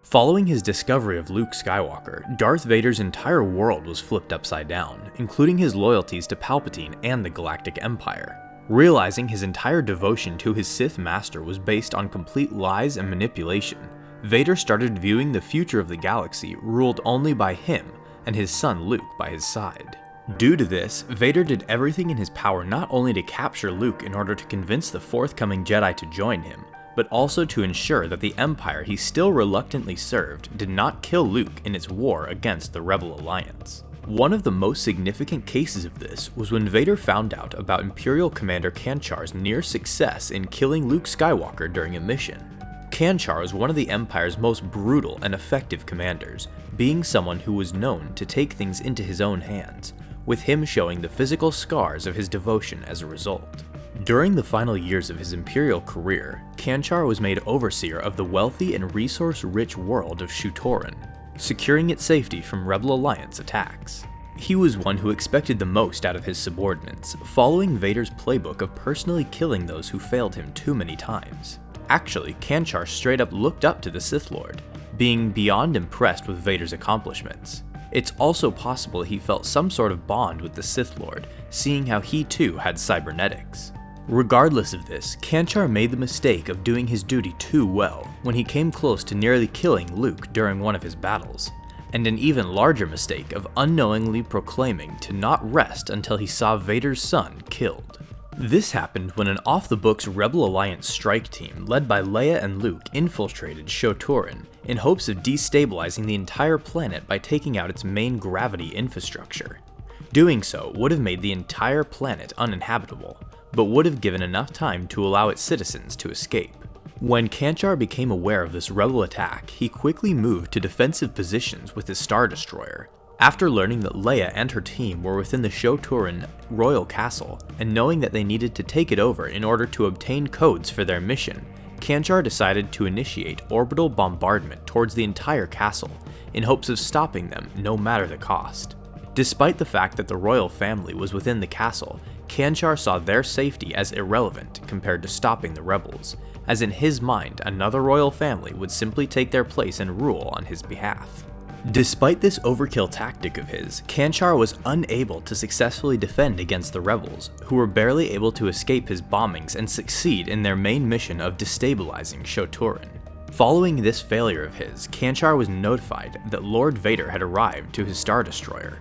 Following his discovery of Luke Skywalker, Darth Vader's entire world was flipped upside down, including his loyalties to Palpatine and the Galactic Empire. Realizing his entire devotion to his Sith master was based on complete lies and manipulation, Vader started viewing the future of the galaxy ruled only by him and his son Luke by his side. Due to this, Vader did everything in his power not only to capture Luke in order to convince the forthcoming Jedi to join him, but also to ensure that the Empire he still reluctantly served did not kill Luke in its war against the Rebel Alliance. One of the most significant cases of this was when Vader found out about Imperial Commander Kanchar's near success in killing Luke Skywalker during a mission. Kanchar was one of the Empire's most brutal and effective commanders, being someone who was known to take things into his own hands, with him showing the physical scars of his devotion as a result. During the final years of his Imperial career, Kanchar was made overseer of the wealthy and resource-rich world of Shu-Torun, securing its safety from Rebel Alliance attacks. He was one who expected the most out of his subordinates, following Vader's playbook of personally killing those who failed him too many times. Actually, Kanchar straight up looked up to the Sith Lord, being beyond impressed with Vader's accomplishments. It's also possible he felt some sort of bond with the Sith Lord, seeing how he too had cybernetics. Regardless of this, Kanchar made the mistake of doing his duty too well when he came close to nearly killing Luke during one of his battles, and an even larger mistake of unknowingly proclaiming to not rest until he saw Vader's son killed. This happened when an off-the-books Rebel Alliance strike team led by Leia and Luke infiltrated Shu-Torun in hopes of destabilizing the entire planet by taking out its main gravity infrastructure. Doing so would have made the entire planet uninhabitable, but would have given enough time to allow its citizens to escape. When Kanchar became aware of this rebel attack, he quickly moved to defensive positions with his Star Destroyer. After learning that Leia and her team were within the Shu-Torun royal castle, and knowing that they needed to take it over in order to obtain codes for their mission, Kanchar decided to initiate orbital bombardment towards the entire castle, in hopes of stopping them no matter the cost. Despite the fact that the royal family was within the castle, Kanchar saw their safety as irrelevant compared to stopping the rebels, as in his mind another royal family would simply take their place and rule on his behalf. Despite this overkill tactic of his, Kanchar was unable to successfully defend against the rebels, who were barely able to escape his bombings and succeed in their main mission of destabilizing Shu-Torun. Following this failure of his, Kanchar was notified that Lord Vader had arrived to his Star Destroyer.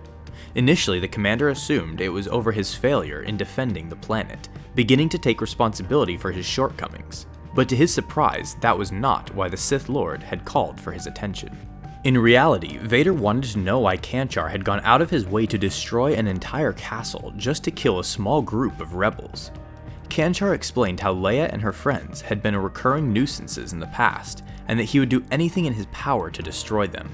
Initially, the commander assumed it was over his failure in defending the planet, beginning to take responsibility for his shortcomings. But to his surprise, that was not why the Sith Lord had called for his attention. In reality, Vader wanted to know why Kanchar had gone out of his way to destroy an entire castle just to kill a small group of rebels. Kanchar explained how Leia and her friends had been recurring nuisances in the past, and that he would do anything in his power to destroy them.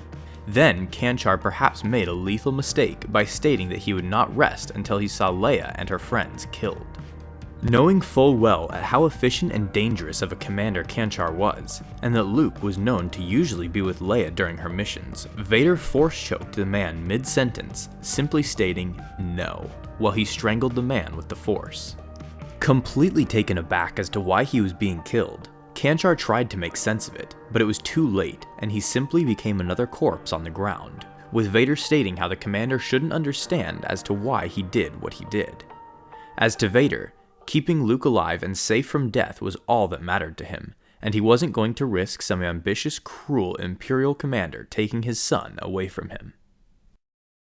Then, Kanchar perhaps made a lethal mistake by stating that he would not rest until he saw Leia and her friends killed. Knowing full well at how efficient and dangerous of a commander Kanchar was, and that Luke was known to usually be with Leia during her missions, Vader force-choked the man mid-sentence, simply stating no, while he strangled the man with the Force. Completely taken aback as to why he was being killed, Kanchar tried to make sense of it, but it was too late, and he simply became another corpse on the ground, with Vader stating how the commander shouldn't understand as to why he did what he did. As to Vader, keeping Luke alive and safe from death was all that mattered to him, and he wasn't going to risk some ambitious, cruel Imperial commander taking his son away from him.